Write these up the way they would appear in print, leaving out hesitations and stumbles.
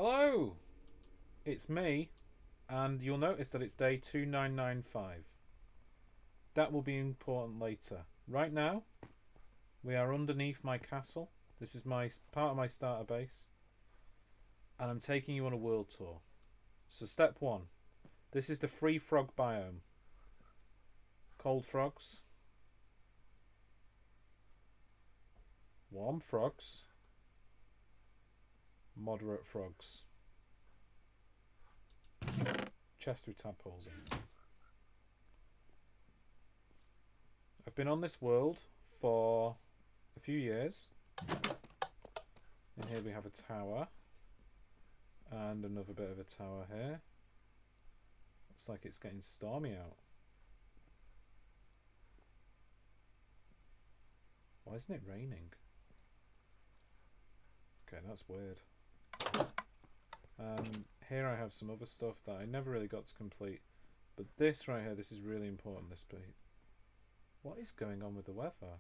Hello! It's me, and you'll notice that it's day 2995. That will be important later. Right now, we are underneath my castle. This is my part of my starter base, and I'm taking you on a world tour. So step 1. This is the free frog biome. Cold frogs. Warm frogs. Moderate frogs. Chest with tadpoles in. I've been on this world for a few years. And here we have a tower. And another bit of a tower here. Looks like it's getting stormy out. Why isn't it raining? Okay, that's weird. Here I have some other stuff that I never really got to complete. But this right here, this is really important, this bit. What is going on with the weather?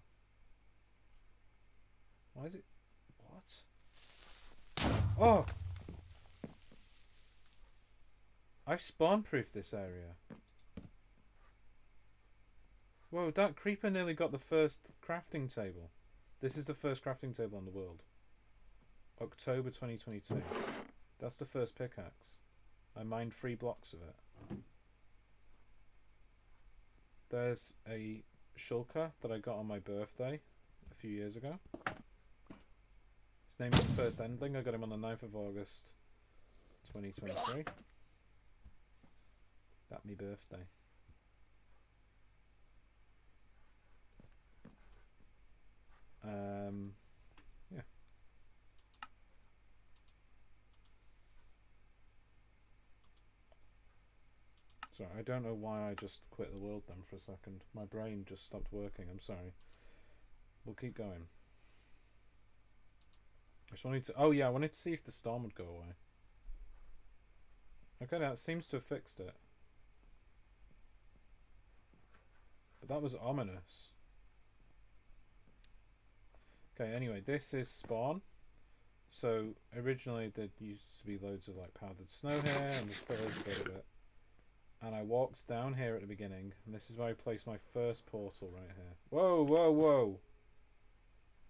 Why is it... What? Oh! I've spawn-proofed this area. Whoa, that creeper nearly got the first crafting table. This is the first crafting table on the world. October 2022. That's the first pickaxe. I mined 3 blocks of it. There's a shulker that I got on my birthday a few years ago. His name is the First Endling. I got him on the 9th of August 2023. That me birthday. Yeah. Sorry, I don't know why I just quit the world then for a second. My brain just stopped working. I'm sorry. We'll keep going. I just wanted to... Oh yeah, I wanted to see if the storm would go away. Okay, that seems to have fixed it. But that was ominous. Okay, anyway, this is spawn. So originally there used to be loads of like powdered snow here, and there still is a bit of it. And I walked down here at the beginning, and this is where I placed my first portal right here. Whoa, whoa, whoa!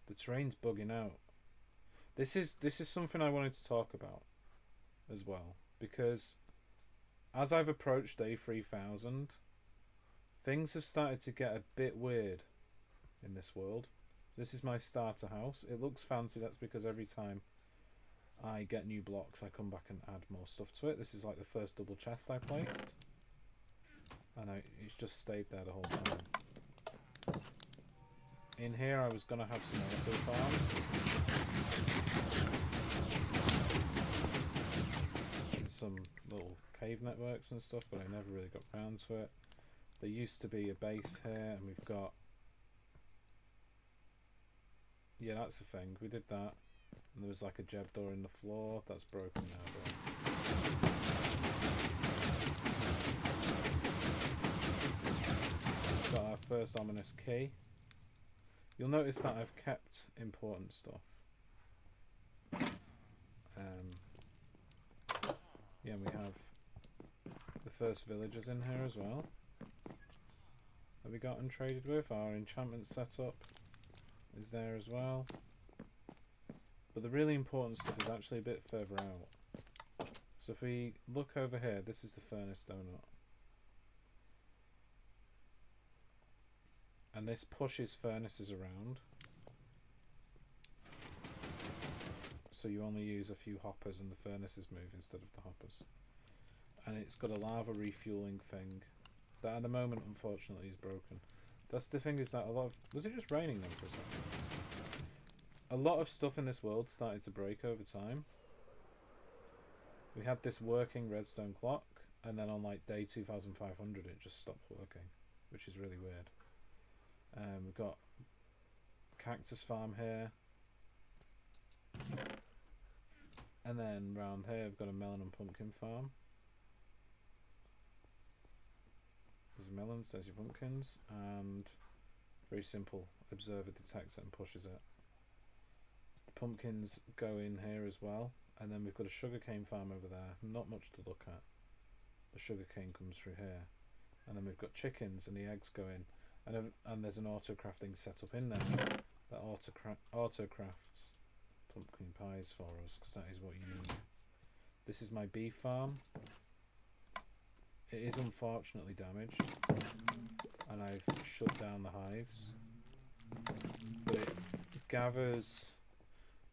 The terrain's bugging out. This is something I wanted to talk about as well, because as I've approached day 3000, things have started to get a bit weird in this world. This is my starter house. It looks fancy. That's because every time I get new blocks, I come back and add more stuff to it. This is like the first double chest I placed. And it's just stayed there the whole time. In here, I was going to have some auto farms. And some little cave networks and stuff, but I never really got round to it. There used to be a base here, and we've got... Yeah, that's the thing. We did that. And there was like a jeb door in the floor. That's broken now, though. Got our first ominous key. You'll notice that I've kept important stuff. Yeah, we have the first villagers in here as well. Have we got and traded with? Our enchantment setup is there as well. But the really important stuff is actually a bit further out. So if we look over here, this is the furnace donut. And this pushes furnaces around. So you only use a few hoppers and the furnaces move instead of the hoppers. And it's got a lava refueling thing that at the moment unfortunately is broken. That's the thing, is that a lot of... Was it just raining then for a second? A lot of stuff in this world started to break over time. We had this working redstone clock, and then on like day 2500 it just stopped working, which is really weird. We've got cactus farm here. And then round here we've got a melon and pumpkin farm. There's melons, there's your pumpkins, and very simple. Observer detects it and pushes it. The pumpkins go in here as well, And then we've got a sugarcane farm over there. Not much to look at. The sugarcane comes through here. And then we've got chickens and the eggs go in. And there's an auto crafting setup in there that auto crafts pumpkin pies for us, because that is what you need. This is my bee farm. It is unfortunately damaged, and I've shut down the hives. But it gathers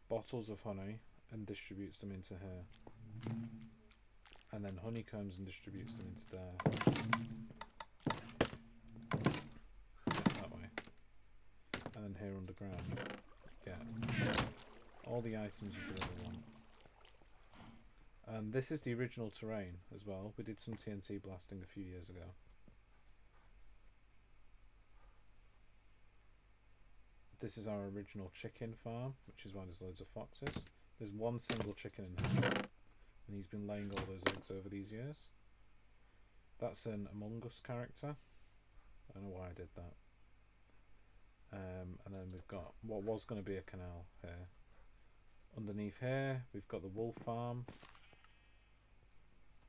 bottles of honey and distributes them into here. And then honeycombs and distributes them into there. That way. And then here underground, you get all the items you could ever want. And this is the original terrain as well. We did some TNT blasting a few years ago. This is our original chicken farm, which is why there's loads of foxes. There's one single chicken in here, and he's been laying all those eggs over these years. That's an Among Us character. I don't know why I did that. And then we've got what was going to be a canal here. Underneath here, we've got the wool farm.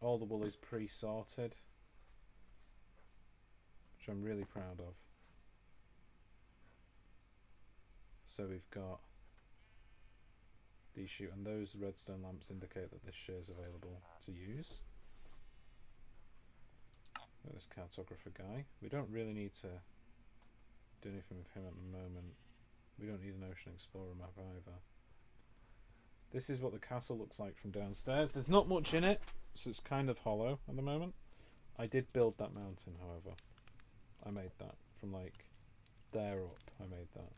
All the wool is pre-sorted, which I'm really proud of. So we've got these and those redstone lamps indicate that this share is available to use. Got this cartographer guy. We don't really need to do anything with him at the moment. We don't need an ocean explorer map either. This is what the castle looks like from downstairs. There's not much in it, so it's kind of hollow at the moment. I did build that mountain, however. I made that from like there up. I made that.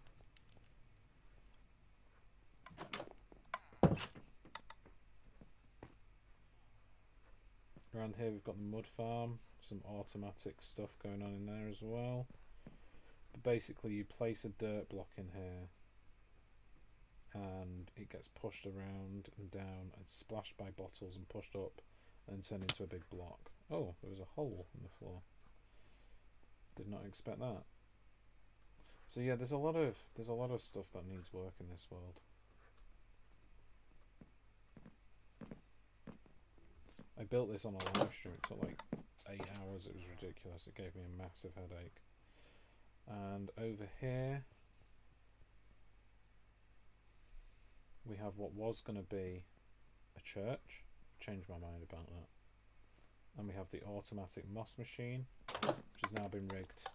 Around here we've got the mud farm, some automatic stuff going on in there as well. But basically you place a dirt block in here and it gets pushed around and down and splashed by bottles and pushed up and turned into a big block. Oh, there was a hole in the floor. Did not expect that. So yeah, there's a lot of stuff that needs work in this world. I built this on a live stream. It took like 8 hours. It was ridiculous. It gave me a massive headache. And over here we have what was going to be a church. Changed my mind about that. And we have the automatic moss machine, which has now been rigged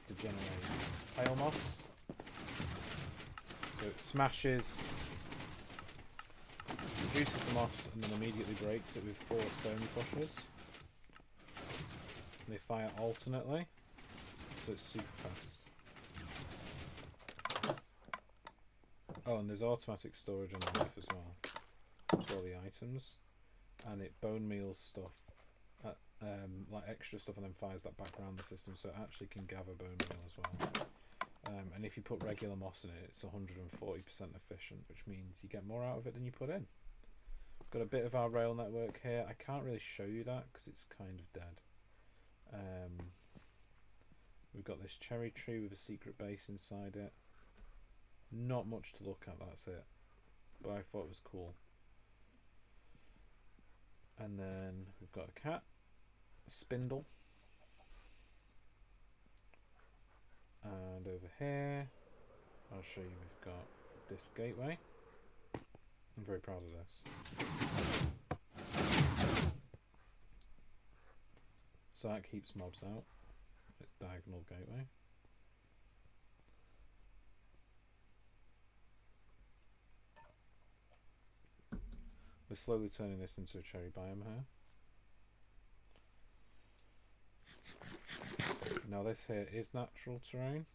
to generate pale moss. So it smashes, reduces the moss, and then immediately breaks it with 4 stone pushers. And they fire alternately, so it's super fast. Oh, and there's automatic storage underneath as well for all the items, and it bone meals stuff, like extra stuff, and then fires that back around the system, so it actually can gather bone meal as well. And if you put regular moss in it, it's 140% efficient, which means you get more out of it than you put in. Got a bit of our rail network here. I can't really show you that because it's kind of dead. We've got this cherry tree with a secret base inside it. Not much to look at, that's it. But I thought it was cool. And then we've got a cat, a spindle. And over here, I'll show you, we've got this gateway. I'm very proud of this. So that keeps mobs out. It's diagonal gateway. We're slowly turning this into a cherry biome here. Now this here is natural terrain.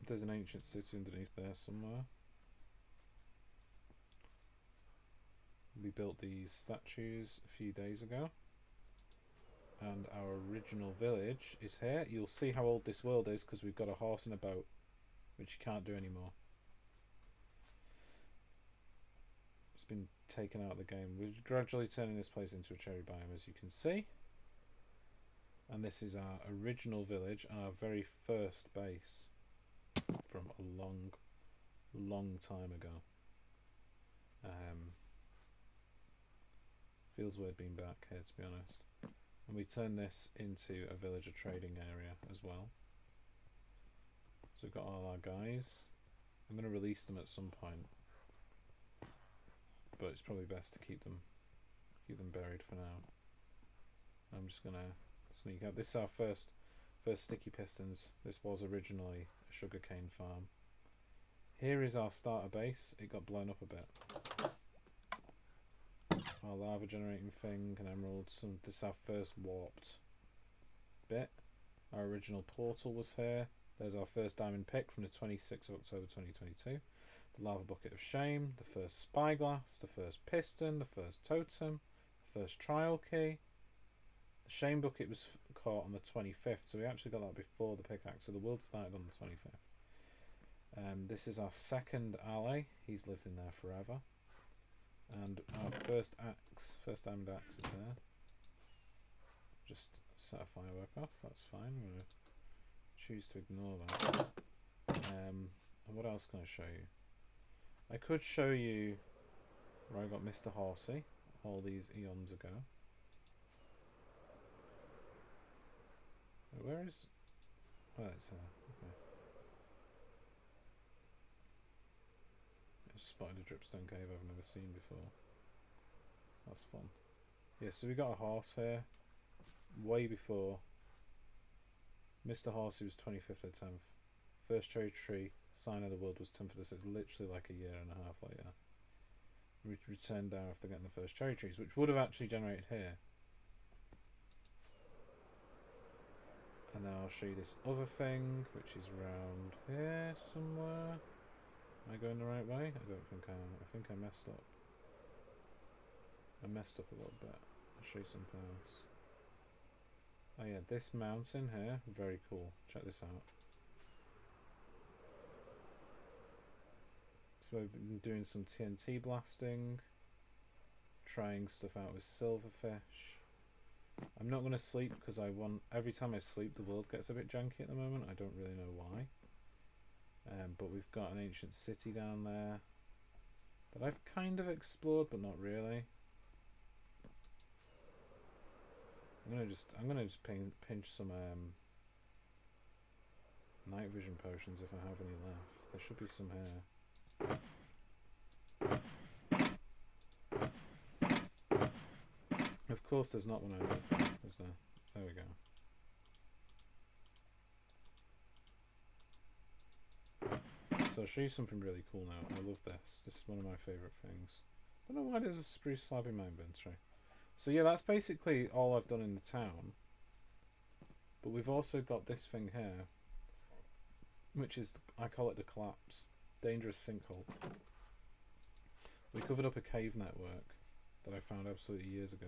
There's an ancient city underneath there somewhere. We built these statues a few days ago. And our original village is here. You'll see how old this world is because we've got a horse and a boat, which you can't do anymore. It's been taken out of the game. We're gradually turning this place into a cherry biome, as you can see. And this is our original village and our very first base from a long, long time ago. Feels weird being back here, to be honest. And we turn this into a villager trading area as well. So we've got all our guys. I'm going to release them at some point, but it's probably best to keep them buried for now. I'm just going to sneak up. This is our first sticky pistons. This was originally a sugarcane farm. Here is our starter base. It got blown up a bit. Our lava generating thing, an emerald. This is our first warped bit. Our original portal was here. There's our first diamond pick from the 26th of October 2022. The lava bucket of shame, the first spyglass, the first piston, the first totem, the first trial key. The shame bucket was caught on the 25th, so we actually got that before the pickaxe, so the world started on the 25th. This is our second ally. He's lived in there forever. And our first diamond axe is there. Just set a firework off, that's fine. I'm going to choose to ignore that. And what else can I show you? I could show you where I got Mr. Horsey all these eons ago. Where is... Oh, it's here. Okay. Spotted a dripstone cave I've never seen before. That's fun. Yeah, so we got a horse here way before. Mr. Horsey was 25th of 10th. First cherry tree, sign of the world was 10th of the 6th, literally like a year and a half later. We returned down after getting the first cherry trees, which would have actually generated here. And now I'll show you this other thing, which is round here somewhere. Am I going the right way? I don't think I am. I think I messed up. I messed up a little bit. I'll show you something else. Oh yeah, this mountain here, very cool. Check this out. So I've been doing some TNT blasting, trying stuff out with silverfish. I'm not going to sleep because every time I sleep the world gets a bit janky at the moment. I don't really know why. But we've got an ancient city down there that I've kind of explored, but not really. I'm gonna just pinch some night vision potions if I have any left. There should be some here. Of course, there's not one I need, is there? There we go. So I'll show you something really cool now. I love this. This is one of my favourite things. I don't know why there's a spruce slab in my inventory. So yeah, that's basically all I've done in the town. But we've also got this thing here, which is, I call it the collapse. Dangerous sinkhole. We covered up a cave network that I found absolutely years ago.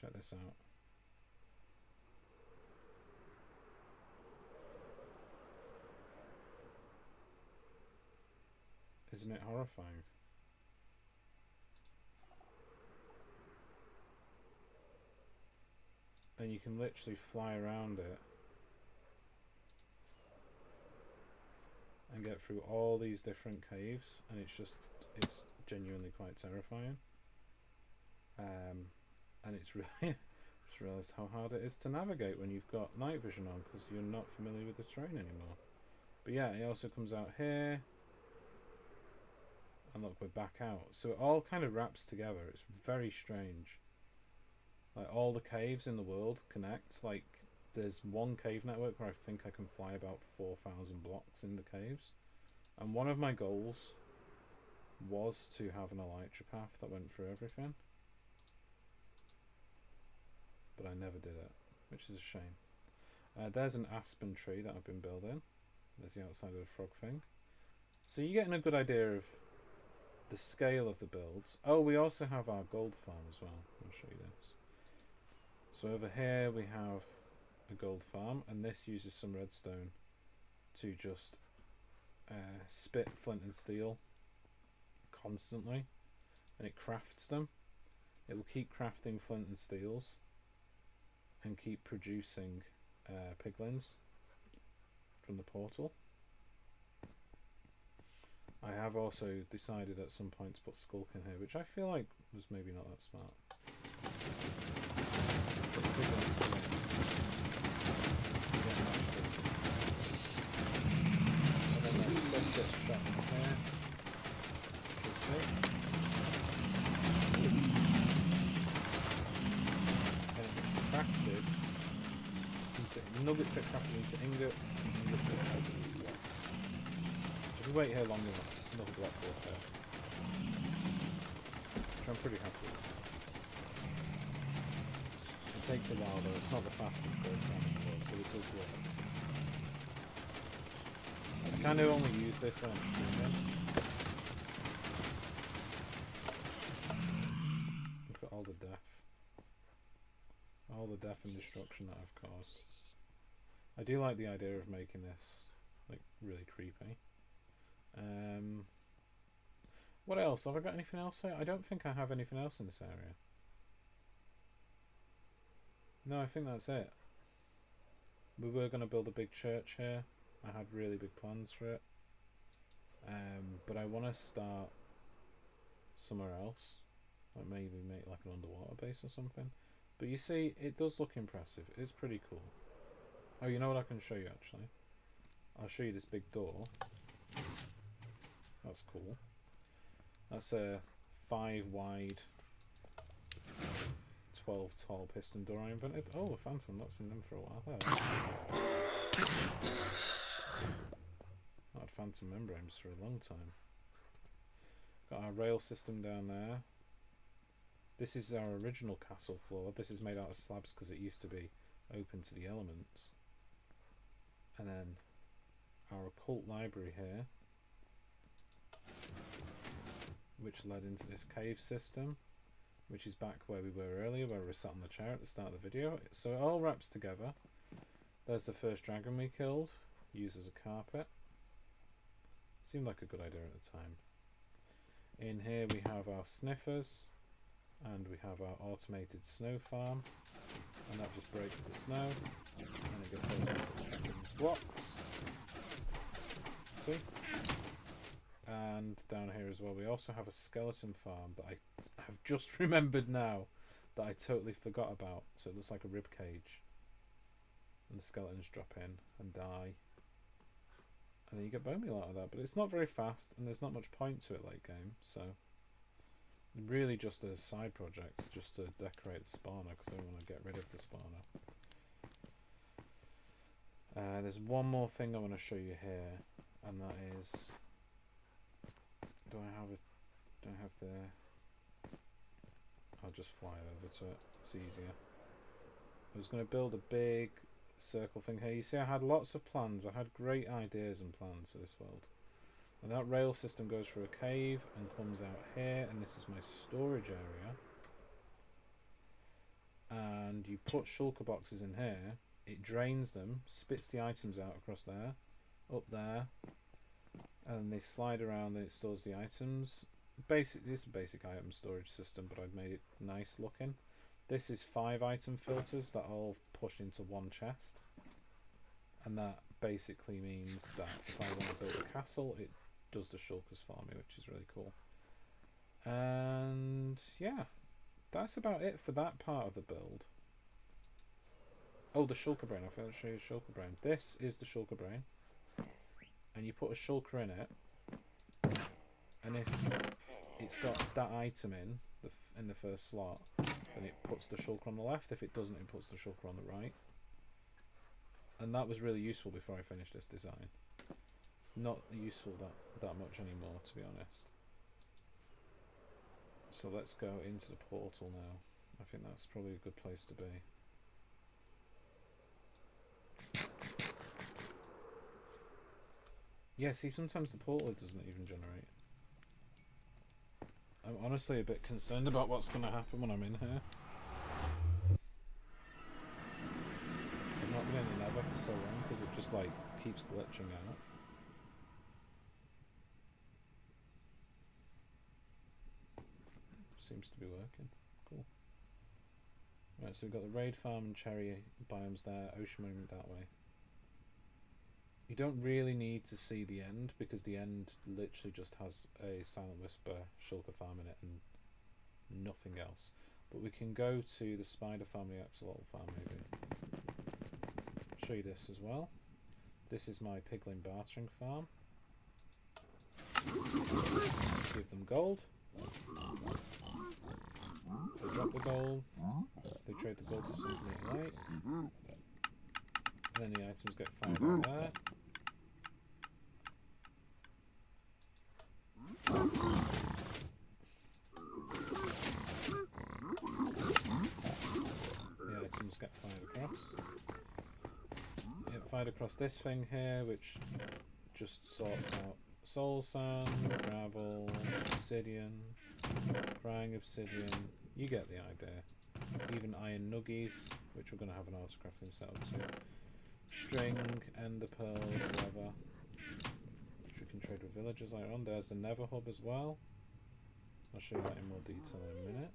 Check this out. Isn't it horrifying? And you can literally fly around it and get through all these different caves, and it's genuinely quite terrifying. And it's really just realised how hard it is to navigate when you've got night vision on because you're not familiar with the terrain anymore. But yeah, it also comes out here. And look, we're back out. So it all kind of wraps together. It's very strange. Like, all the caves in the world connect. Like, there's one cave network where I think I can fly about 4,000 blocks in the caves. And one of my goals was to have an elytra path that went through everything. But I never did it, which is a shame. There's an aspen tree that I've been building. There's the outside of the frog thing. So you're getting a good idea of the scale of the builds. Oh, we also have our gold farm as well. I'll show you this. So over here we have a gold farm, and this uses some redstone to just spit flint and steel constantly, and it crafts them. It will keep crafting flint and steels and keep producing piglins from the portal. I have also decided at some point to put Skulk in here, which I feel like was maybe not that smart. And then that stuff gets shot in here. And it gets crafted. Nuggets get crafted into ingots, and ingots get crafted into blocks. If we wait here long enough, another block will occur. Which I'm pretty happy with. It takes a while though, it's not the fastest gold farm in the world, but it does work. I kind of only use this when I'm streaming. Look at all the death. All the death and destruction that I've caused. I do like the idea of making this like really creepy. What else? Have I got anything else here? I don't think I have anything else in this area. No, I think that's it. We were going to build a big church here. I had really big plans for it. But I want to start somewhere else. Like maybe make like an underwater base or something. But you see, it does look impressive. It's pretty cool. Oh, you know what I can show you actually? I'll show you this big door. That's cool. That's a 5 wide, 12 tall piston door I invented. Oh, a phantom. That's in them for a while. There. I had phantom membranes for a long time. Got our rail system down there. This is our original castle floor. This is made out of slabs because it used to be open to the elements. And then our occult library here, which led into this cave system, which is back where we were earlier, where we were sat on the chair at the start of the video. So it all wraps together. There's the first dragon we killed, used as a carpet. Seemed like a good idea at the time. In here we have our sniffers, and we have our automated snow farm, and that just breaks the snow, and it gets automated into blocks. See? And down here as well we also have a skeleton farm that I have just remembered now that I totally forgot about. So it looks like a rib cage, and the skeletons drop in and die, and then you get bone meal out of that. But it's not very fast, and there's not much point to it late game, so really just a side project just to decorate the spawner because I want to get rid of the spawner. There's one more thing I want to show you here, and that is, do I have the, I'll just fly over to it, it's easier. I was going to build a big circle thing here. You see, I had lots of plans. I had great ideas and plans for this world. And that rail system goes through a cave and comes out here, and this is my storage area. And you put shulker boxes in here, it drains them, spits the items out across there, up there, and they slide around and it stores the items. Basically, it's a basic item storage system, but I've made it nice looking. This is 5 item filters that all push into one chest, and that basically means that if I want to build a castle, it does the shulkers for me, which is really cool. And yeah, that's about it for that part of the build. Oh, the shulker brain. I forgot to show you the shulker brain. This is the shulker brain, and you put a shulker in it, and if it's got that item in the first slot, then it puts the shulker on the left. If it doesn't, it puts the shulker on the right. And that was really useful before I finished this design. Not useful that much anymore, to be honest. So let's go into the portal now. I think that's probably a good place to be. Yeah, see, sometimes the portal doesn't even generate. I'm honestly a bit concerned about what's going to happen when I'm in here. I've not been in the nether for so long because it just like keeps glitching out. Seems to be working. Cool. Right, so we've got the raid farm and cherry biomes there, ocean monument that way. You don't really need to see the end because the end literally just has a Silent Whisper shulker farm in it and nothing else. But we can go to the spider farm, the axolotl farm maybe. Show you this as well. This is my piglin bartering farm. Give them gold. They drop the gold. They trade the gold for something they like. And then the items get fired out there. The items get fired across. Get fired across this thing here, which just sorts out soul sand, gravel, obsidian, crying obsidian. You get the idea. Even iron nuggies, which we're going to have an autocrafting set up to. String, ender pearls, leather, which we can trade with villagers later on. There's the nether hub as well. I'll show you that in more detail in a minute.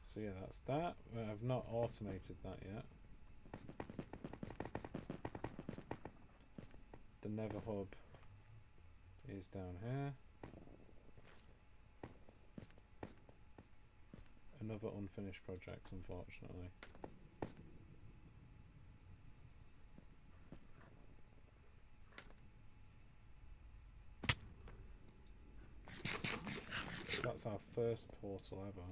So yeah, that's that. I've not automated that yet. The nether hub is down here. Another unfinished project, unfortunately. That's our first portal ever.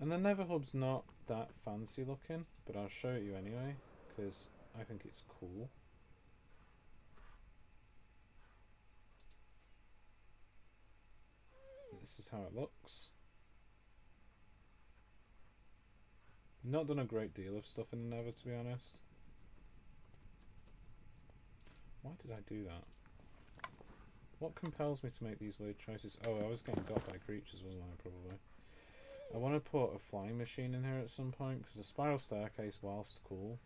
And the nether hub's not that fancy looking, but I'll show it you anyway, because I think it's cool. This is how it looks. Not done a great deal of stuff in the nether, to be honest. Why did I do that? What compels me to make these weird choices? Oh, I was getting got by creatures, wasn't I, probably. I want to put a flying machine in here at some point, because the spiral staircase, whilst cool,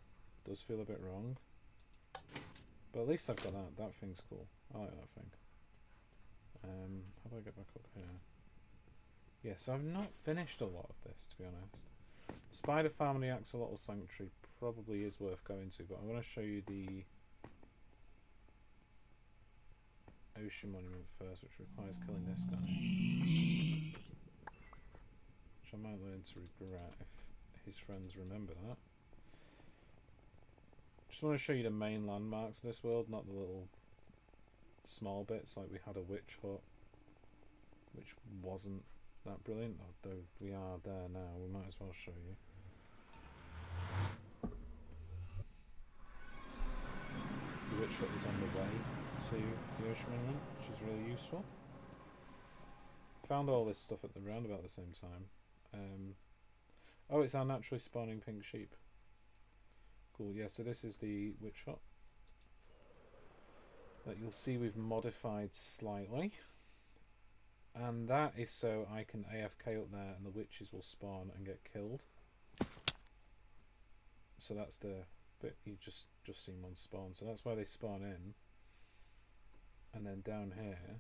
does feel a bit wrong. But at least I've got that. That thing's cool. I like that thing. How do I get back up here? Yeah, so I've not finished a lot of this, to be honest. Spider Farm and the Axolotl Sanctuary probably is worth going to, but I want to show you the Ocean Monument first, which requires killing this guy. Which I might learn to regret if his friends remember that. Just want to show you the main landmarks of this world, not the little small bits, like we had a witch hut, which wasn't that brilliant, although we are there now, we might as well show you. The witch hut is on the way to the Ocean Monument, which is really useful. Found all this stuff at the roundabout at the same time. Oh, it's our naturally spawning pink sheep. Cool, yeah, so this is the witch hut that you'll see we've modified slightly. And that is so I can AFK up there and the witches will spawn and get killed. So that's the bit you just seen one spawn. So that's why they spawn in. And then down here,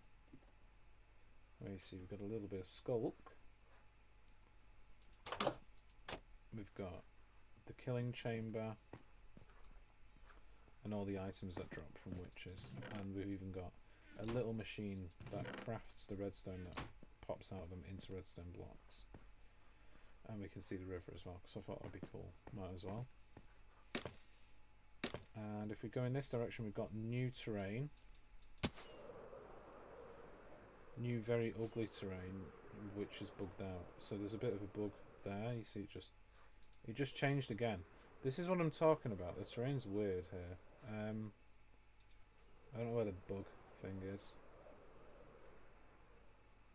where you see we've got a little bit of skulk. We've got the killing chamber and all the items that drop from witches. And we've even got a little machine that crafts the redstone that pops out of them into redstone blocks. And we can see the river as well, because I thought that'd be cool. Might as well. And if we go in this direction, we've got new terrain. New very ugly terrain, which is bugged out. So there's a bit of a bug there. You see it just changed again. This is what I'm talking about. The terrain's weird here. I don't know where the bug thing is.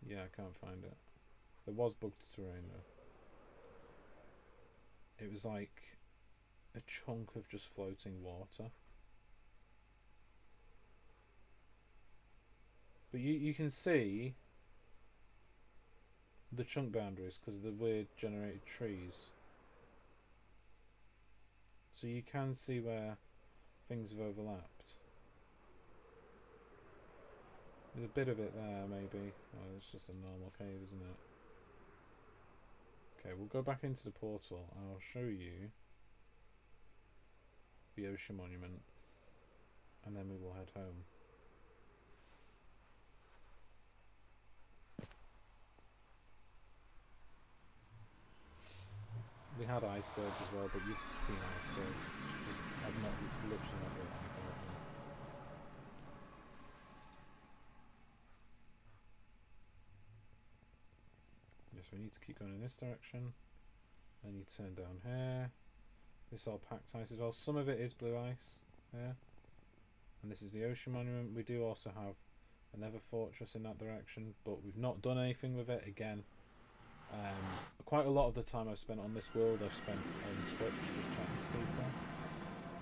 Yeah, I can't find it. There was bugged terrain though. It was like a chunk of just floating water. But you can see the chunk boundaries because of the weird generated trees. So you can see where things have overlapped. There's a bit of it there, maybe. Oh, it's just a normal cave, isn't it? Okay, we'll go back into the portal. I'll show you the ocean monument, and then we will head home. We had icebergs as well, but you've seen icebergs. Just, I've not literally not built anything of them. Yes, we need to keep going in this direction. Then you turn down here. This all packed ice as well. Some of it is blue ice here. And this is the ocean monument. We do also have another fortress in that direction, but we've not done anything with it again. Quite a lot of the time I've spent on this world I've spent on Twitch just chatting to people,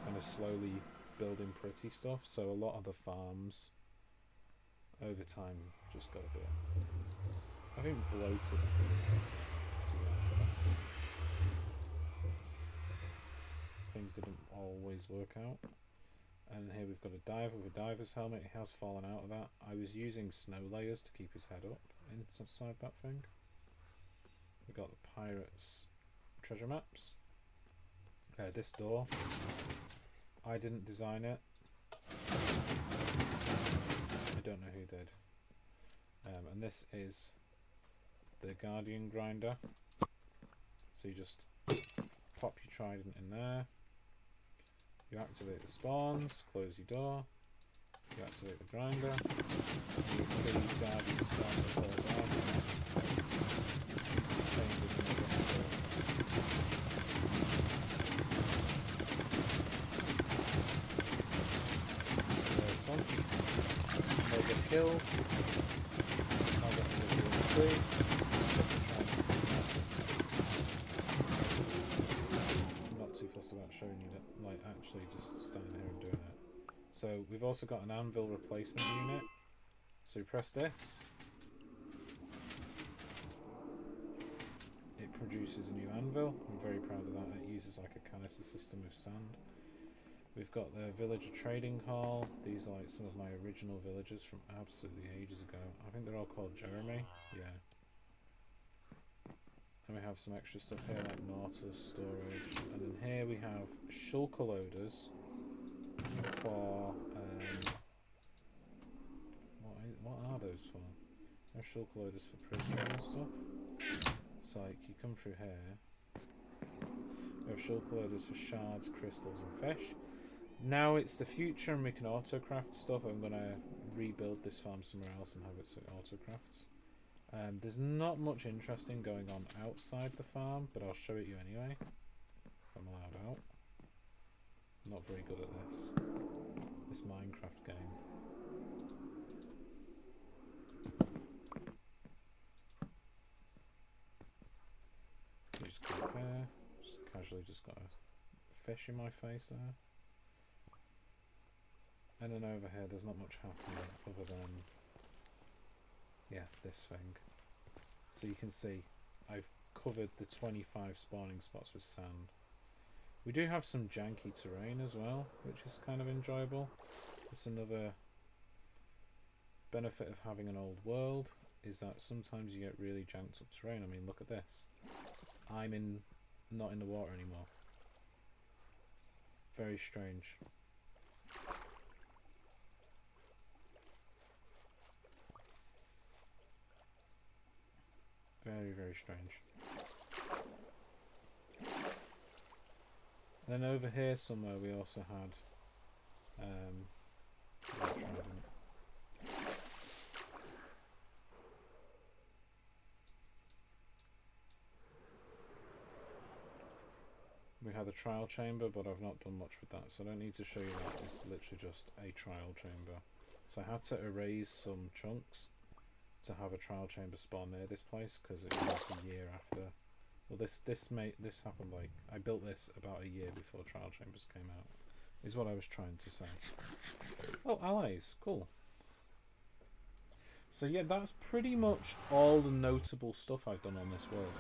kind of slowly building pretty stuff, so a lot of the farms over time just got a bit, I think, bloated. Things didn't always work out. And here we've got a diver with a diver's helmet. He has fallen out of that. I was using snow layers to keep his head up inside that thing. We got the pirates' treasure maps. This door, I didn't design it. I don't know who did. And this is the guardian grinder. So you just pop your trident in there. You activate the spawns, close your door, you activate the grinder, and you see guardians start to fall down. There's some. They'll get killed. I'll get them free. Not too fussed about showing you that, like actually just standing here and doing it. So we've also got an anvil replacement unit. So we press this. It produces a new anvil. I'm very proud of that. It uses like a canister system with sand. We've got the villager trading hall. These are like some of my original villagers from absolutely ages ago. I think they're all called Jeremy. Yeah. And we have some extra stuff here like Nautilus storage. And then here we have shulker loaders for what are those for? They're shulker loaders for prisoners and stuff. So like you come through here. We have shulker loaders for shards, crystals and fish. Now it's the future and we can autocraft stuff. I'm going to rebuild this farm somewhere else and have it so it autocrafts. There's not much interesting going on outside the farm, but I'll show it you anyway. If I'm allowed out. I'm not very good at this Minecraft game. You just go here, just casually just got a fish in my face there. And then over here there's not much happening other than, yeah, this thing. So you can see I've covered the 25 spawning spots with sand. We do have some janky terrain as well, which is kind of enjoyable. It's another benefit of having an old world, is that sometimes you get really janked up terrain. I mean, look at this. I'm not in the water anymore. Very strange. Very, very strange. Then over here somewhere we also had trident. We had a trial chamber, but I've not done much with that, so I don't need to show you that. It's literally just a trial chamber. So I had to erase some chunks to have a trial chamber spawn near this place because it was like a year after. Well, this happened like I built this about a year before trial chambers came out. Is what I was trying to say. Oh, allies, cool. So yeah, that's pretty much all the notable stuff I've done on this world.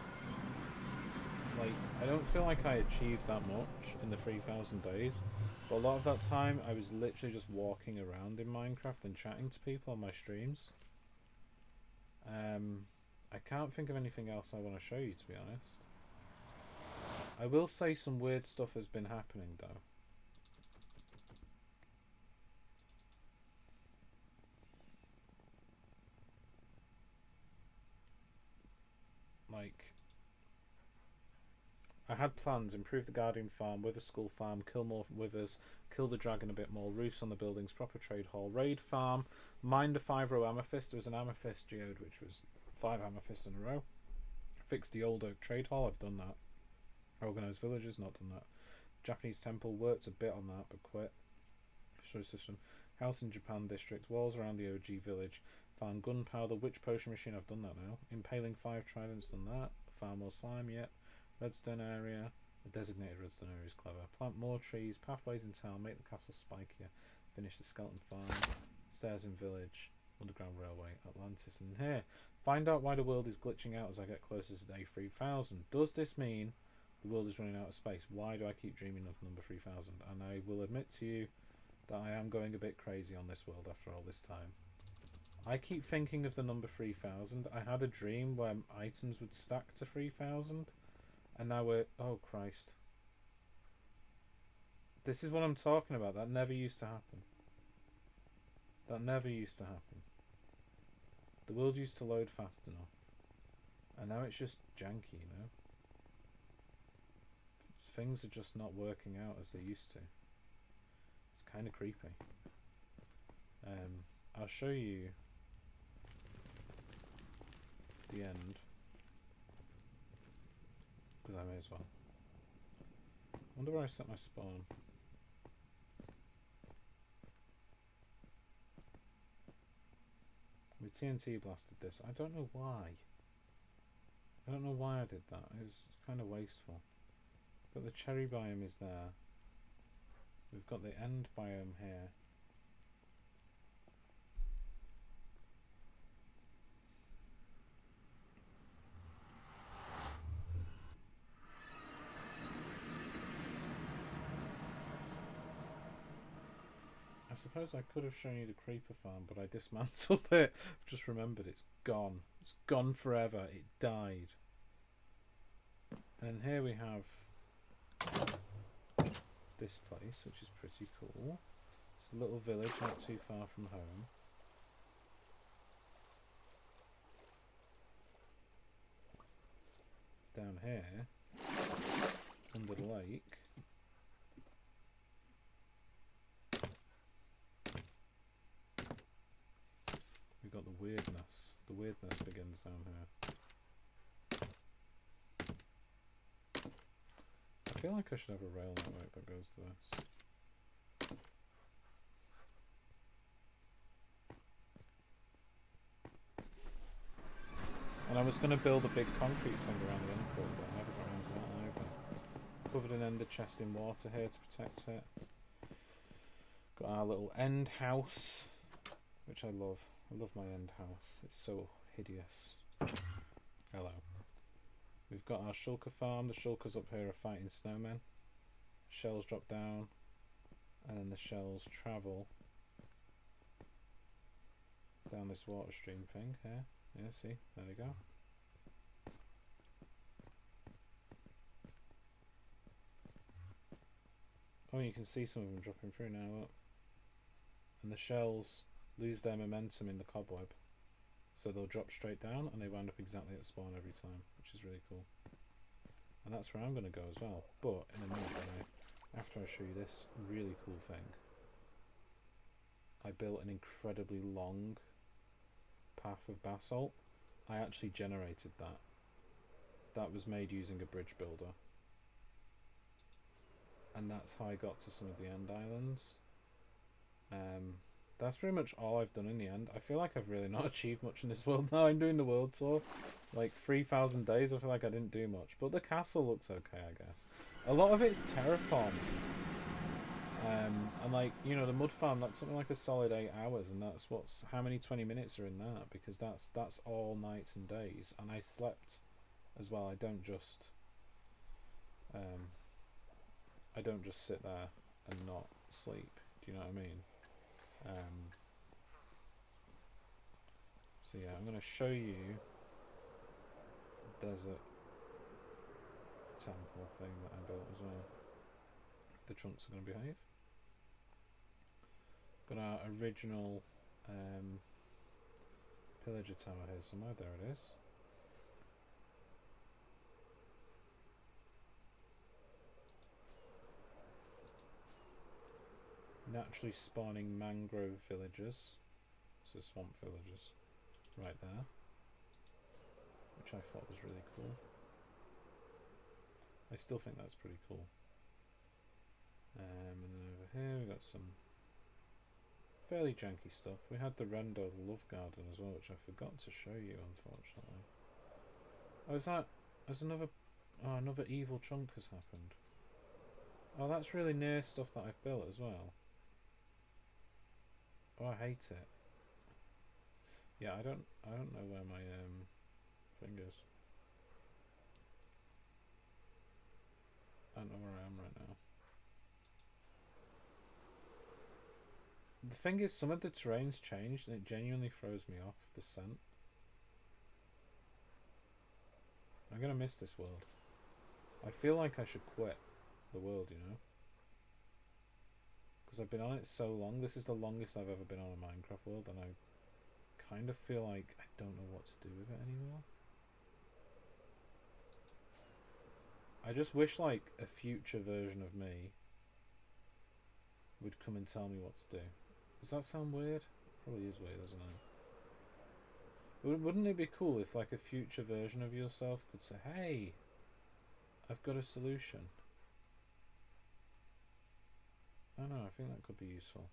Like, I don't feel like I achieved that much in the 3,000 days, but a lot of that time I was literally just walking around in Minecraft and chatting to people on my streams. I can't think of anything else I want to show you, to be honest. I will say some weird stuff has been happening though. Like, I had plans: improve the Guardian farm, Wither School farm, kill more withers, kill the dragon a bit more, roofs on the buildings, proper trade hall, raid farm, mine the 5-row amethyst. There was an amethyst geode which was 5 amethysts in a row. Fix the old oak trade hall. I've done that. Organise villages. Not done that. Japanese temple. Worked a bit on that but quit. Show system. House in Japan district. Walls around the OG village. Farm gunpowder. Witch potion machine. I've done that now. Impaling 5 tridents. Done that. Farm more slime. Yet. Redstone area. The designated redstone area is clever. Plant more trees. Pathways in town. Make the castle spikier. Finish the skeleton farm. Stairs in village. Underground railway. Atlantis. And here. Find out why the world is glitching out as I get closer to day 3000. Does this mean the world is running out of space? Why do I keep dreaming of number 3000? And I will admit to you that I am going a bit crazy on this world after all this time. I keep thinking of the number 3000. I had a dream where items would stack to 3000. And now we're... Oh, Christ. This is what I'm talking about. That never used to happen. That never used to happen. The world used to load fast enough. And now it's just janky, you know? Things are just not working out as they used to. It's kind of creepy. I'll show you the end. Because I may as well. I wonder where I set my spawn. We TNT blasted this. I don't know why. I don't know why I did that. It was kind of wasteful. But the cherry biome is there. We've got the end biome here. I suppose I could have shown you the creeper farm, but I dismantled it. I've just remembered it's gone. It's gone forever. It died. And here we have this place, which is pretty cool. It's a little village not too far from home. Down here, under the lake, we've got the weirdness. The weirdness begins down here. I feel like I should have a rail network that goes to this. And I was going to build a big concrete thing around the end port, but I never got around to that either. Covered an ender chest in water here to protect it. Got our little end house, which I love. I love my end house. It's so hideous. Hello. We've got our shulker farm. The shulkers up here are fighting snowmen. Shells drop down, and then the shells travel down this water stream thing here. Yeah, see? There we go. Oh, you can see some of them dropping through now, look. And the shells lose their momentum in the cobweb. So they'll drop straight down and they wind up exactly at spawn every time, which is really cool. And that's where I'm going to go as well. But in a minute, after I show you this really cool thing, I built an incredibly long path of basalt. I actually generated that. That was made using a bridge builder. And that's how I got to some of the end islands. That's pretty much all I've done in the end. I feel like I've really not achieved much in this world now. I'm doing the world tour. Like 3,000 days, I feel like I didn't do much. But the castle looks okay, I guess. A lot of it's terraforming. And like, you know, the mud farm, that's something like a solid 8 hours. And that's how many 20 minutes are in that? Because that's all nights and days. And I slept as well. I don't just sit there and not sleep. Do you know what I mean? So yeah, I'm going to show you the desert temple thing that I built as well. If the chunks are going to behave. Got our original pillager tower here somewhere. There it is. Naturally spawning mangrove villagers, so swamp villagers, right there, which I thought was really cool. I still think that's pretty cool. And then over here we got some fairly janky stuff. We had the Rendo Love Garden as well, which I forgot to show you, unfortunately. Oh, is that? There's another. Oh, another evil chunk has happened. Oh, that's really near stuff that I've built as well. Oh, I hate it. Yeah, I don't know where my thing is. I don't know where I am right now. The thing is, some of the terrain's changed and it genuinely throws me off the scent. I'm gonna miss this world. I feel like I should quit the world, you know? Because I've been on it so long. This is the longest I've ever been on a Minecraft world, and I kind of feel like I don't know what to do with it anymore. I just wish like a future version of me would come and tell me what to do. Does that sound weird? Probably is weird, isn't it? But wouldn't it be cool if like a future version of yourself could say, hey, I've got a solution. I don't know, I think that could be useful.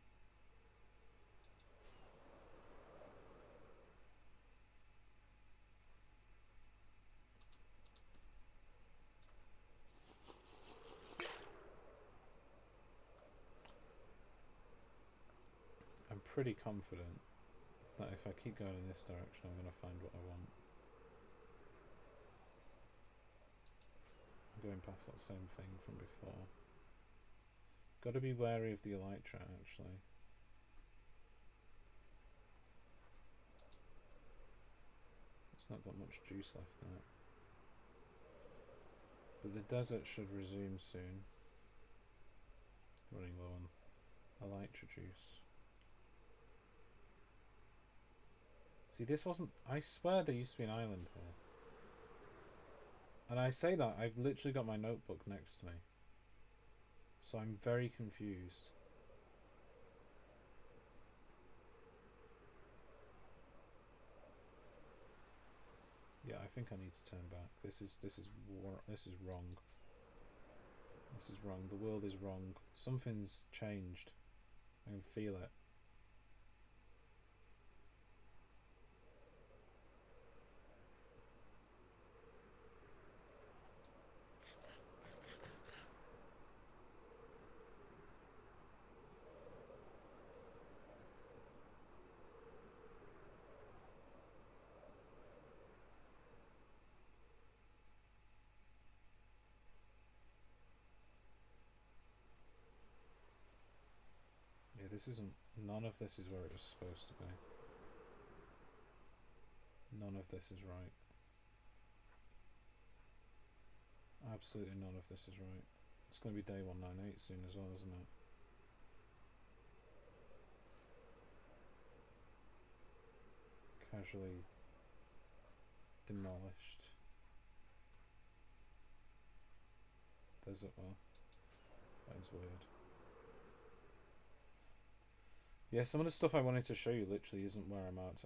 I'm pretty confident that if I keep going in this direction, I'm going to find what I want. I'm going past that same thing from before. Got to be wary of the elytra, actually. It's not got much juice left in it. But the desert should resume soon. Running low on elytra juice. See, this wasn't... I swear there used to be an island here. And I say that, I've literally got my notebook next to me. So I'm very confused. Yeah, I think I need to turn back. This is wrong. This is wrong. The world is wrong. Something's changed. I can feel it. Yeah, this isn't... None of this is where it was supposed to be. None of this is right. Absolutely none of this is right. It's going to be day 198 soon as well, isn't it? Casually demolished. Desert well. That is weird. Yeah, some of the stuff I wanted to show you literally isn't where I'm out.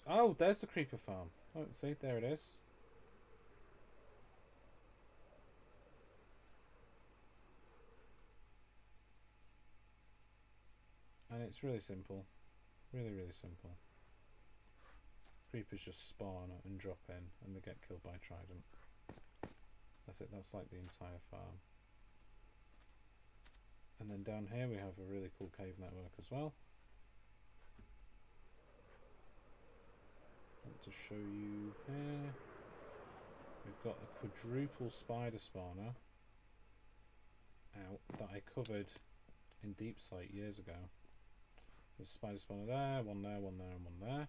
Oh, there's the creeper farm. Oh, see, there it is. And it's really simple. Really, really simple. Creepers just spawn and drop in and they get killed by trident. That's it, that's like the entire farm. And then down here we have a really cool cave network as well. I want to show you here. We've got a quadruple spider spawner out that I covered in Deep Slate years ago. There's a spider spawner there, one there, one there, and one there.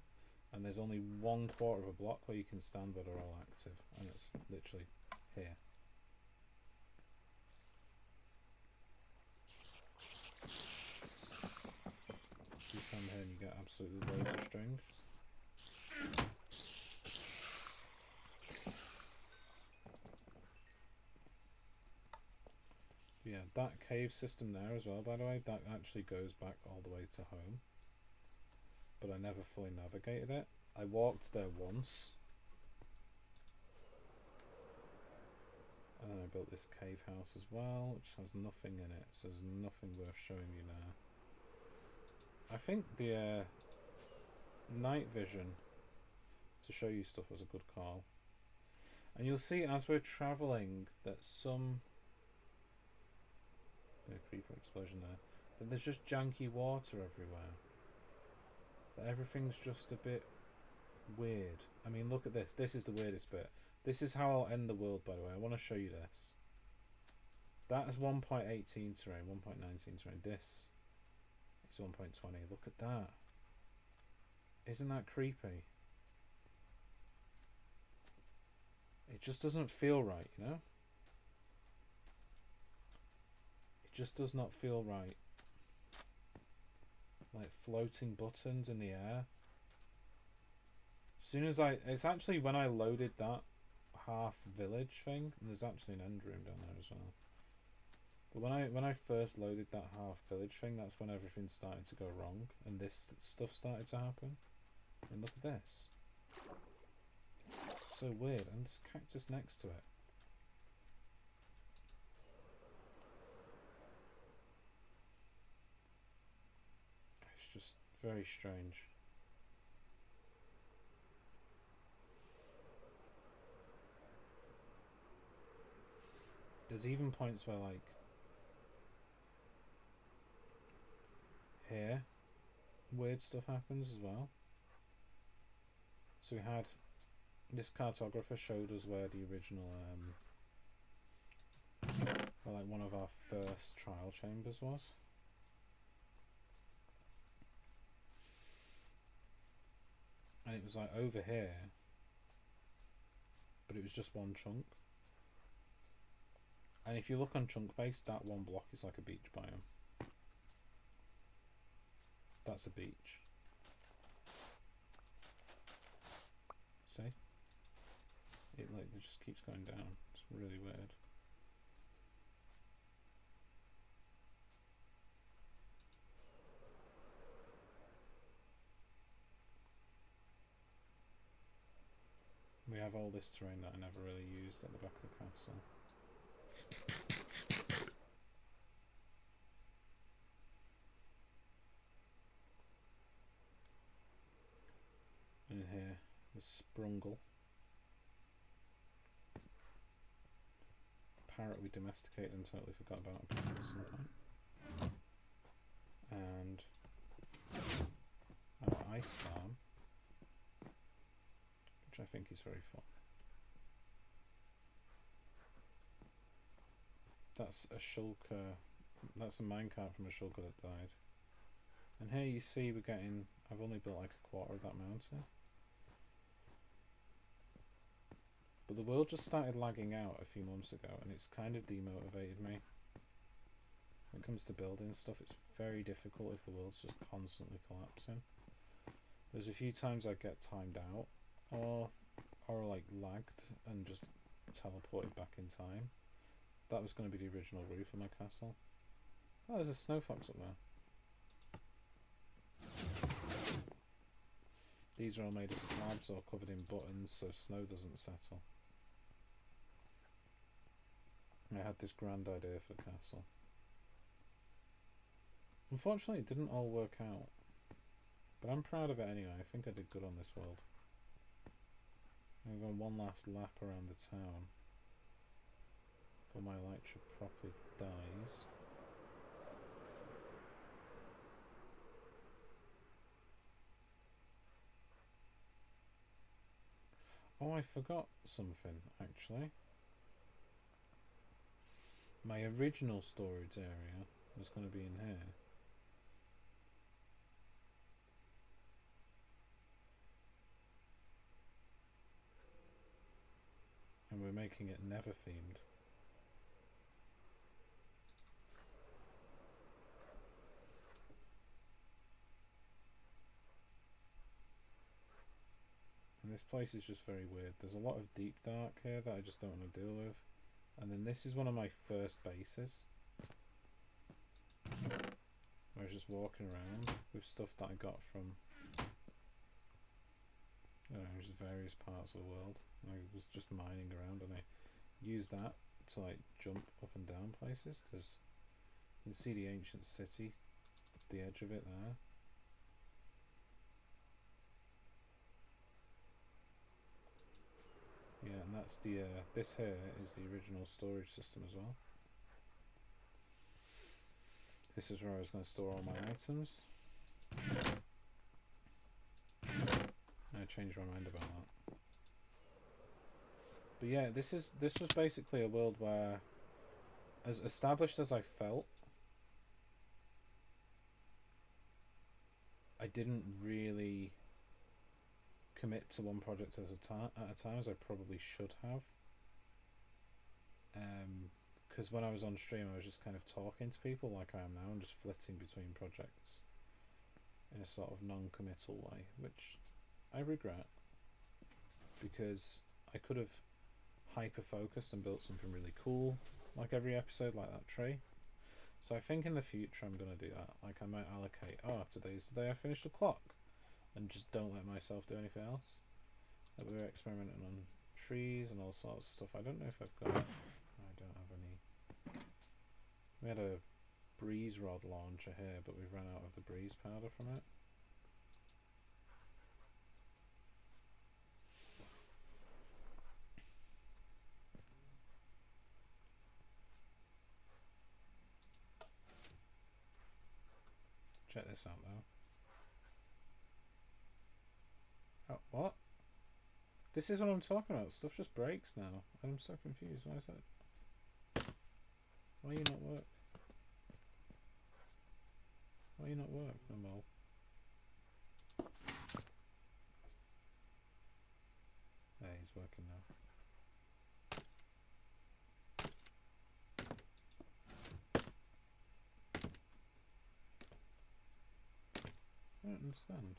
And there's only 1/4 of a block where you can stand where they're all active, and it's literally here. You stand here and you get absolutely loads of string. Yeah, that cave system there as well, by the way, that actually goes back all the way to home. But I never fully navigated it. I walked there once. And then I built this cave house as well, which has nothing in it, so there's nothing worth showing you now. I think the night vision to show you stuff was a good call. And you'll see as we're travelling that some... creeper explosion there. That there's just janky water everywhere. That everything's just a bit weird. I mean, look at this. This is the weirdest bit. This is how I'll end the world, by the way. I want to show you this. That is 1.18 terrain, 1.19 terrain. This is 1.20. Look at that. Isn't that creepy? It just doesn't feel right, you know? It just does not feel right. Like floating buttons in the air. As soon as it's actually when I loaded that half village thing, and there's actually an end room down there as well. But when I first loaded that half village thing, that's when everything started to go wrong, and this stuff started to happen. And look at this. So weird, and there's a cactus next to it. It's just very strange. There's even points where, like, here, weird stuff happens as well. So we had this cartographer showed us where the original, well, like one of our first trial chambers was. And it was like over here, but it was just one chunk. And if you look on chunk base, that one block is like a beach biome. That's a beach. See? It just keeps going down. It's really weird. We have all this terrain that I never really used at the back of the castle. In here, the sprungle. Parrot we domesticated and totally forgot about apparently at some point. And our ice farm, which I think is very fun. That's a shulker. That's a minecart from a shulker that died. And here you see we're getting... I've only built like a quarter of that mountain. But the world just started lagging out a few months ago, and it's kind of demotivated me. When it comes to building stuff, it's very difficult if the world's just constantly collapsing. There's a few times I get timed out, or like lagged and just teleported back in time. That was going to be the original roof of my castle. Oh, there's a snow fox up there. These are all made of slabs or covered in buttons so snow doesn't settle. I had this grand idea for the castle. Unfortunately, it didn't all work out. But I'm proud of it anyway. I think I did good on this world. I'm going one last lap around the town before my elytra properly dies. Oh, I forgot something actually. My original storage area was going to be in here. making it never themed. And this place is just very weird. There's a lot of deep dark here that I just don't want to deal with. And then this is one of my first bases, where I was just walking around with stuff that I got from, I don't know, just various parts of the world. And I was just mining around, and I used that to like jump up and down places. There's, you can see the ancient city, the edge of it there. Yeah, and that's the this here is the original storage system as well. This is where I was going to store all my items. I changed my mind about that. But yeah, this was basically a world where, as established as I felt, I didn't really commit to one project at a time as I probably should have. Because when I was on stream, I was just kind of talking to people like I am now and just flitting between projects in a sort of non-committal way, which I regret, because I could have hyper-focused and built something really cool, like every episode, like that tree. So I think in the future I'm going to do that. Like I might allocate, today's the day I finished the clock, and just don't let myself do anything else. Like we were experimenting on trees and all sorts of stuff. I don't know if I've got, I don't have any. We had a breeze rod launcher here, but we've run out of the breeze powder from it. Check this out now. Oh, what? This is what I'm talking about. Stuff just breaks now. I'm so confused. Why is that? Why you not work? Why you not work, no more? There, he's working now. I don't understand.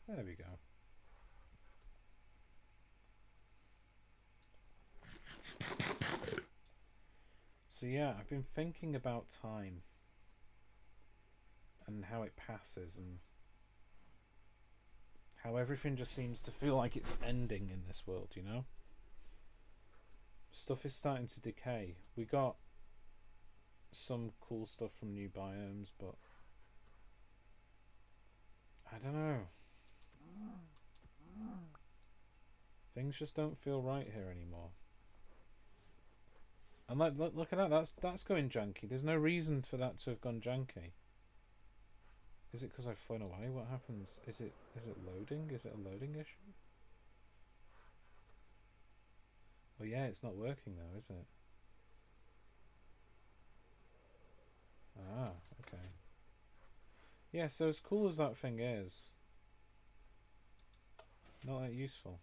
There we go. So yeah, I've been thinking about time and how it passes and how everything just seems to feel like it's ending in this world, you know? Stuff is starting to decay. We got some cool stuff from new biomes, but I don't know. Things just don't feel right here anymore. And like, look at that. That's going janky. There's no reason for that to have gone janky. Is it because I've flown away? What happens? Is it loading? Is it a loading issue? Oh yeah, it's not working though, is it? Ah, okay. Yeah, so as cool as that thing is, not that useful.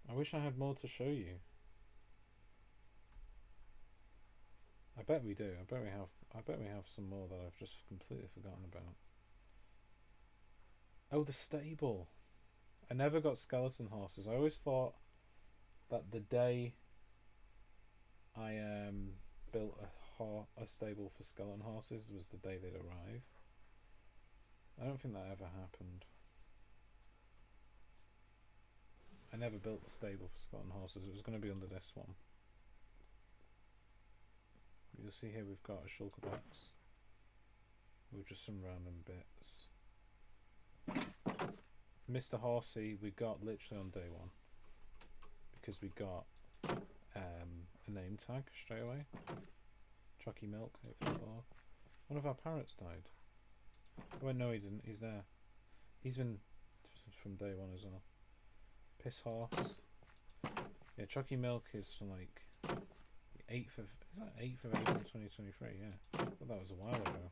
I wish I had more to show you. I bet we do. I bet we have some more that I've just completely forgotten about. Oh, the stable. I never got skeleton horses. I always thought that the day I built a stable for skeleton horses was the day they'd arrive. I don't think that ever happened. I never built the stable for skeleton horses. It was going to be under this one. You'll see here we've got a shulker box with just some random bits. Mr. Horsey we got literally on day one because we got a name tag straight away. Chucky Milk 854. One of our parrots died. Oh no, he didn't. He's there. He's been from day one as well. Piss Horse. Yeah, Chucky Milk is from like the 8th of... Is that 8th of April 2023? Yeah. But that was a while ago.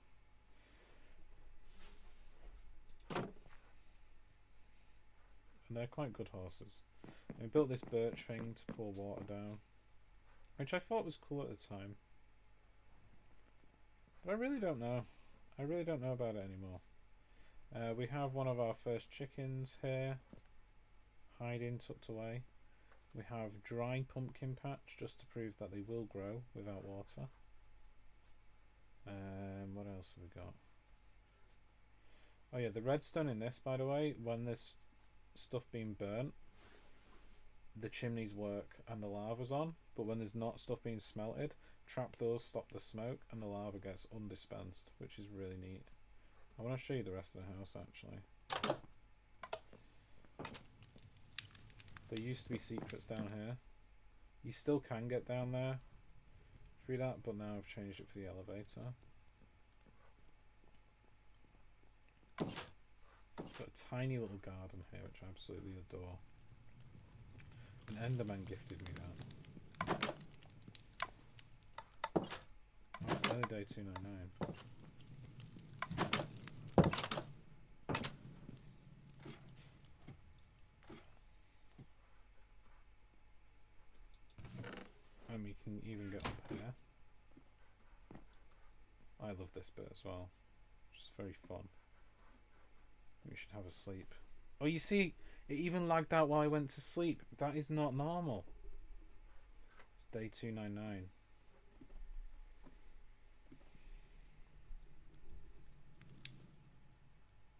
And they're quite good horses. We built this birch thing to pour water down, which I thought was cool at the time. But I really don't know. I really don't know about it anymore. We have one of our first chickens here, hiding, tucked away. We have dry pumpkin patch, just to prove that they will grow without water. What else have we got? Oh yeah, the redstone in this, by the way, when there's stuff being burnt, the chimneys work and the lava's on, but when there's not stuff being smelted, trapdoors stop the smoke and the lava gets undispensed, which is really neat. I want to show you the rest of the house actually. There used to be secrets down here. You still can get down there through that, but now I've changed it for the elevator. Got a tiny little garden here which I absolutely adore. An Enderman gifted me that. Oh, it's only day 299. And we can even get up here. I love this bit as well. Just very fun. We should have a sleep. Oh, you see, it even lagged out while I went to sleep. That is not normal. It's day 299.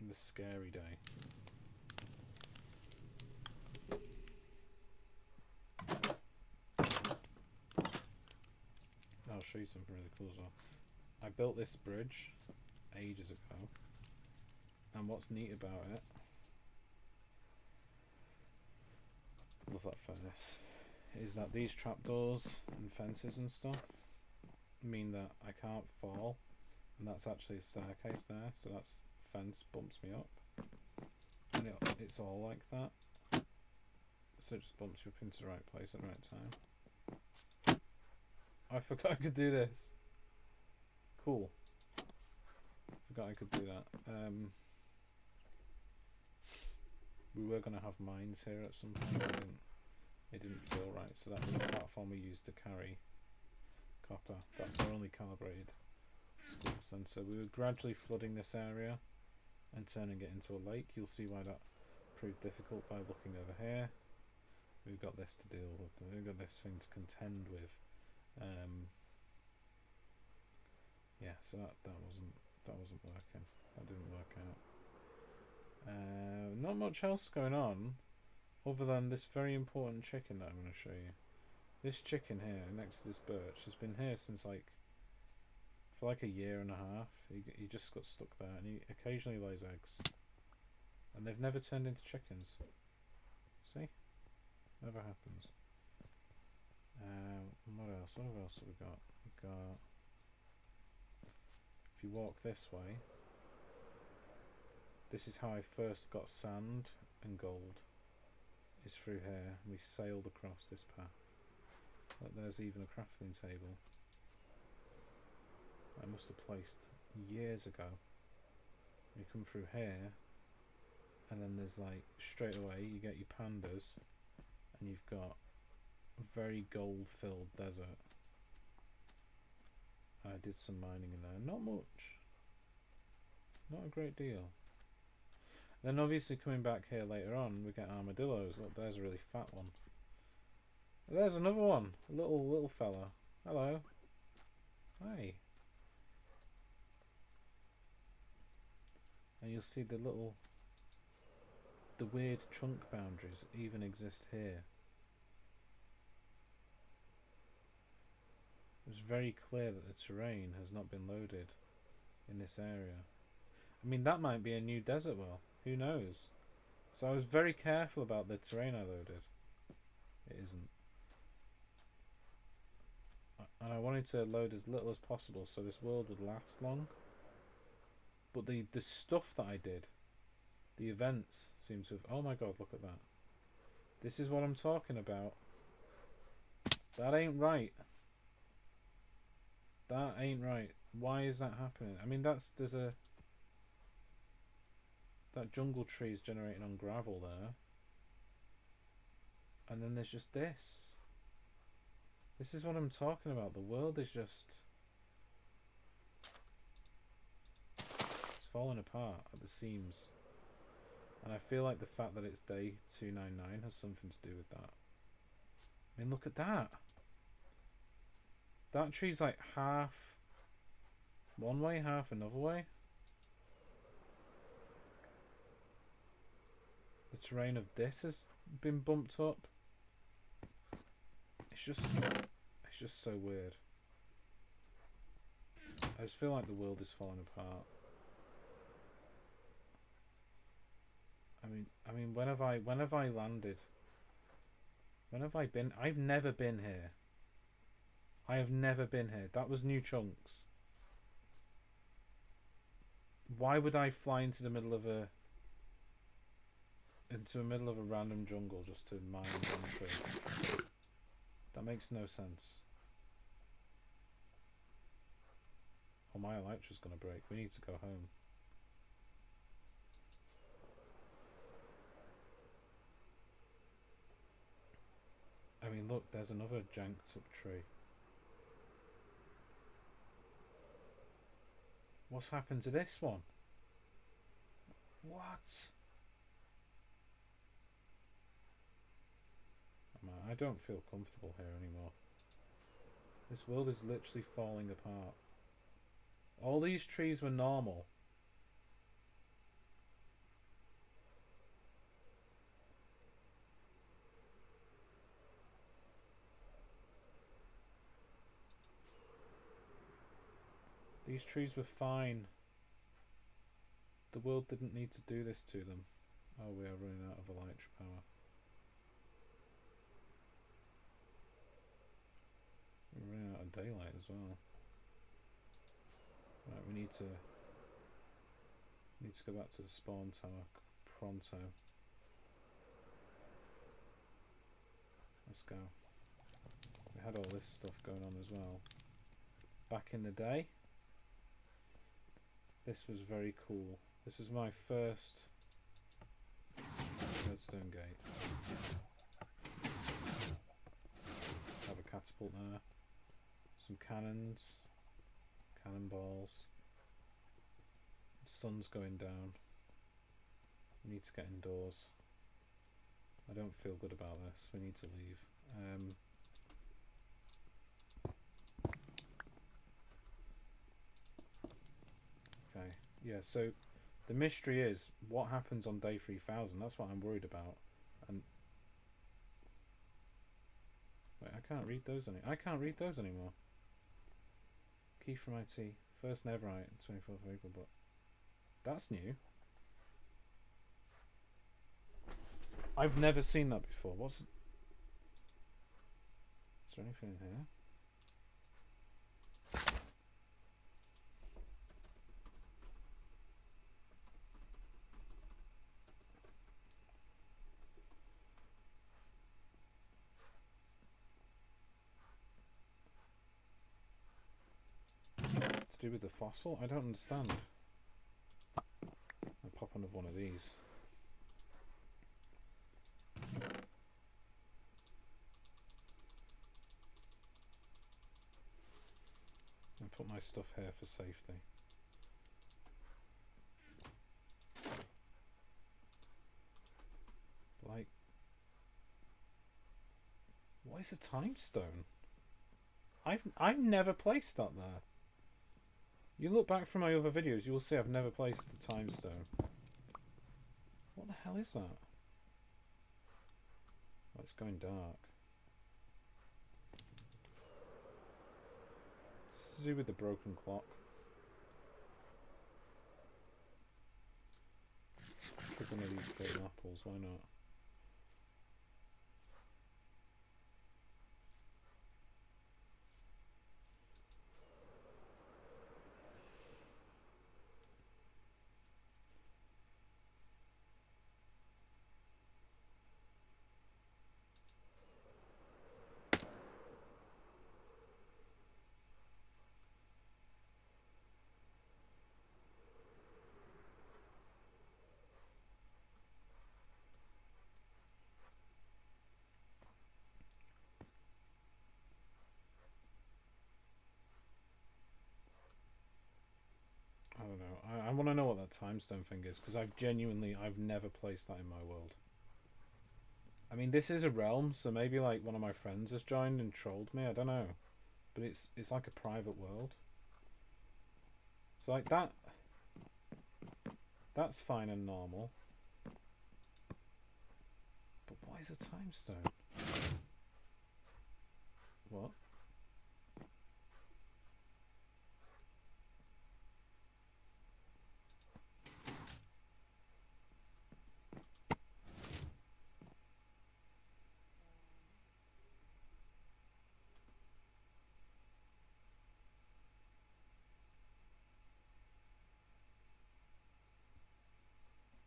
The scary day. I'll show you something really cool as well. I built this bridge ages ago, and what's neat about it, love that furnace, is that these trapdoors and fences and stuff mean that I can't fall, and that's actually a staircase there, so that's fence bumps me up, and it's all like that, so it just bumps you up into the right place at the right time. I forgot I could do this. Cool. Forgot I could do that. We were going to have mines here at some point, but it didn't feel right, so that was the platform we used to carry copper. That's our only calibrated school centre. We were gradually flooding this area and turning it into a lake. You'll see why that proved difficult by looking over here. We've got this to deal with. We've got this thing to contend with. Yeah, so that wasn't working. That didn't work out. Not much else going on other than this very important chicken that I'm going to show you. This chicken here next to this birch has been here since for like a year and a half. He just got stuck there, and he occasionally lays eggs, and they've never turned into chickens. See, never happens. What else? What else have we got? We've got. If you walk this way, this is how I first got sand and gold. Is through here. We sailed across this path. Look, there's even a crafting table I must have placed years ago. You come through here, and then there's like straight away you get your pandas, and you've got a very gold-filled desert. I did some mining in there. Not much. Not a great deal. Then obviously coming back here later on, we get armadillos. Look, there's a really fat one. There's another one. A little fella. Hello. Hi. And you'll see the weird trunk boundaries even exist here. It's very clear that the terrain has not been loaded in this area. I mean, that might be a new desert well. Who knows? So I was very careful about the terrain I loaded. It isn't. And I wanted to load as little as possible so this world would last long. But the stuff that I did, the events seem to have... Oh my god, look at that. This is what I'm talking about. That ain't right. That ain't right. Why is that happening? I mean, that jungle tree is generating on gravel there. And then there's just this. This is what I'm talking about. The world is just... It's falling apart at the seams. And I feel like the fact that it's day 299 has something to do with that. I mean, look at that. That tree's like half one way, half another way. The terrain of this has been bumped up. It's just so weird. I just feel like the world is falling apart. I mean, when have I landed? When have I been? I've never been here. I have never been here. That was New Chunks. Why would I fly into the middle of a random jungle just to mine one tree? That makes no sense. Oh, my elytra's gonna break. We need to go home. I mean, look, there's another janked up tree. What's happened to this one? What? I don't feel comfortable here anymore. This world is literally falling apart. All these trees were normal. These trees were fine. The world didn't need to do this to them. Oh, we are running out of elytra power. We're running out of daylight as well. Right, we need to go back to the spawn tower pronto. Let's go. We had all this stuff going on as well. Back in the day, this was very cool. This is my first redstone gate. Have a catapult there. Some cannons. Cannonballs. The sun's going down. We need to get indoors. I don't feel good about this. We need to leave. Okay. Yeah, so the mystery is what happens on day 3000. That's what I'm worried about. And wait, I can't read those anymore. Key from IT. First Neverite, 24th of April, but that's new. I've never seen that before. Is there anything in here? To do with the fossil? I don't understand. I'll pop on one of these. And put my stuff here for safety. Like, what is a time stone? I've never placed that there. You look back from my other videos, you will see I've never placed the time stone. What the hell is that? Oh, it's going dark. It's to do with the broken clock. Trick one of these golden apples, why not? want to know what that time stone thing is, because I've never placed that in my world. I mean, this is a realm, so maybe like one of my friends has joined and trolled me. I don't know, but it's like a private world. So like that. That's fine and normal. But what is a time stone? What?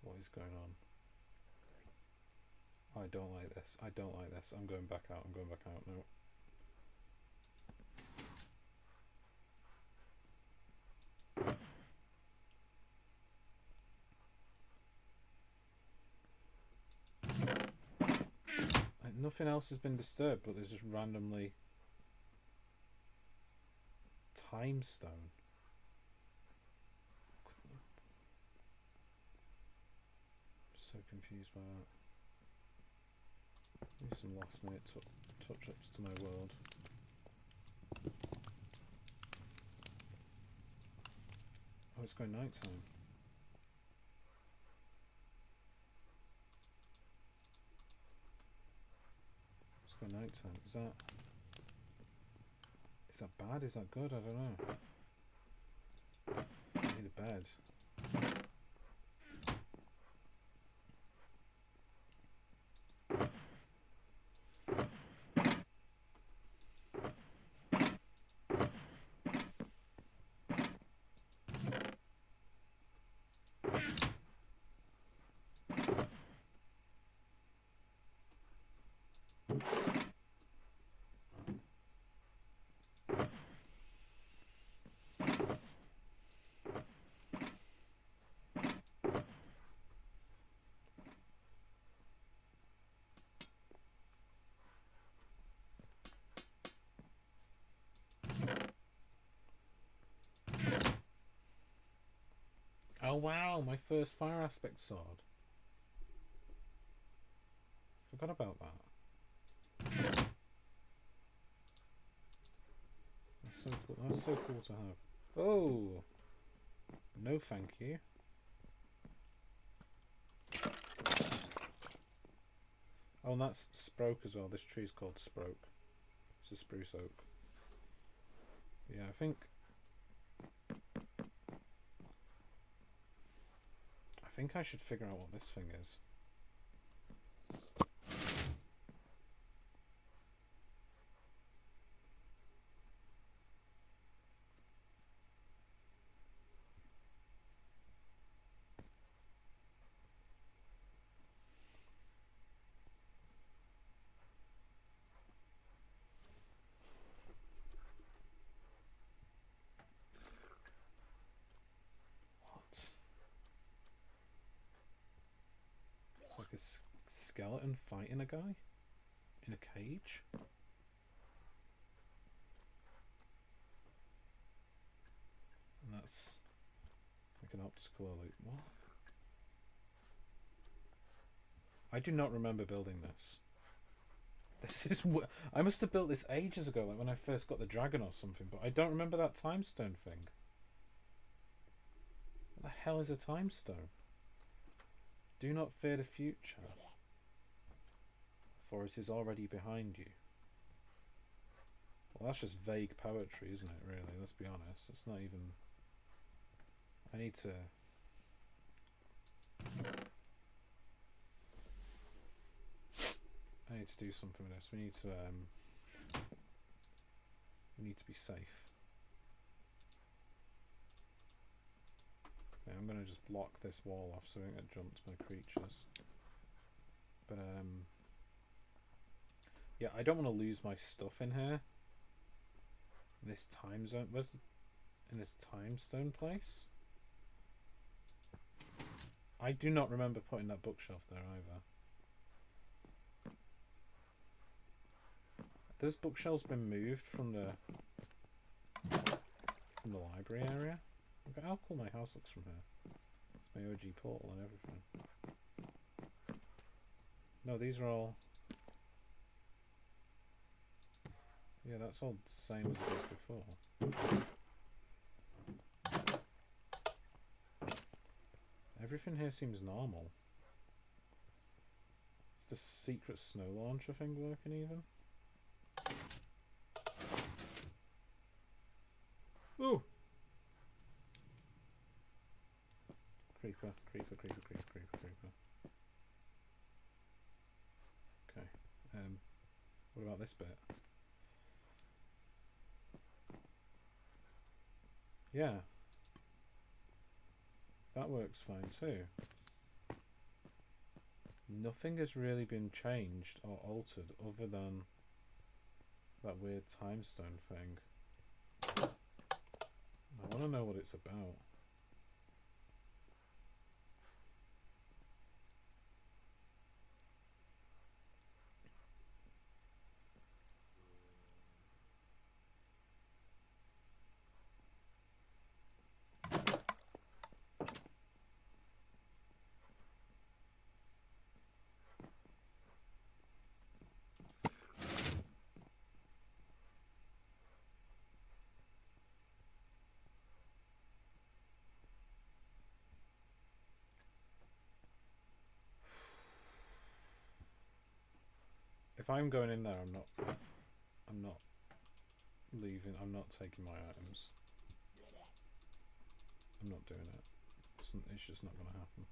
What is going on? I don't like this. I don't like this. I'm going back out. I'm going back out. No. Like, nothing else has been disturbed, but there's just randomly time stone. So confused by that. Maybe some last minute touch ups to my world. Oh, it's going night time. It's going night time. Is that bad? Is that good? I don't know. I need a bed. Oh wow, my first fire aspect sword. Forgot about that. That's so cool. That's so cool to have. Oh, no, thank you. Oh, and that's Sproke as well. This tree's called Sproke. It's a spruce oak. Yeah, I think I should figure out what this thing is. Like a skeleton fighting a guy in a cage. And that's like an optical illusion. What? I do not remember building this. This is I must have built this ages ago, like when I first got the dragon or something, but I don't remember that time stone thing. What the hell is a time stone? Do not fear the future, for it is already behind you. Well, that's just vague poetry, isn't it, really? Let's be honest. It's not even... I need to... do something with this. We need to be safe. Okay, I'm going to just block this wall off so I don't get jumped by creatures. But, yeah, I don't want to lose my stuff in here. This time zone... in this time stone place? I do not remember putting that bookshelf there either. Those bookshelves been moved from the library area? Look at how cool my house looks from here. It's my OG portal and everything. No, these are all... Yeah, that's all the same as it was before. Everything here seems normal. Is the secret snow launcher thing working even? Ooh! Creeper, creeper, creeper, creeper, creeper, creeper. Okay. What about this bit? Yeah. That works fine too. Nothing has really been changed or altered other than that weird time stone thing. I want to know what it's about. If I'm going in there, I'm not leaving. I'm not taking my items. I'm not doing it. It's just not going to happen.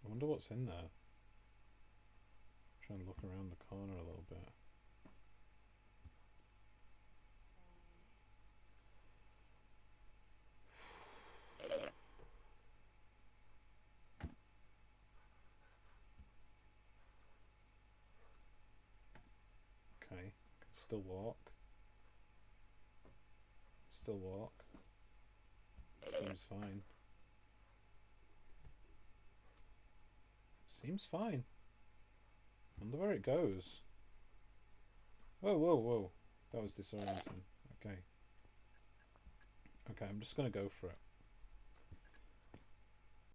I wonder what's in there. Try and look around the corner a little bit. Okay, can still walk. Still walk. Seems fine. Seems fine. Wonder where it goes. Whoa, whoa, whoa. That was disorienting. Okay. Okay, I'm just gonna go for it.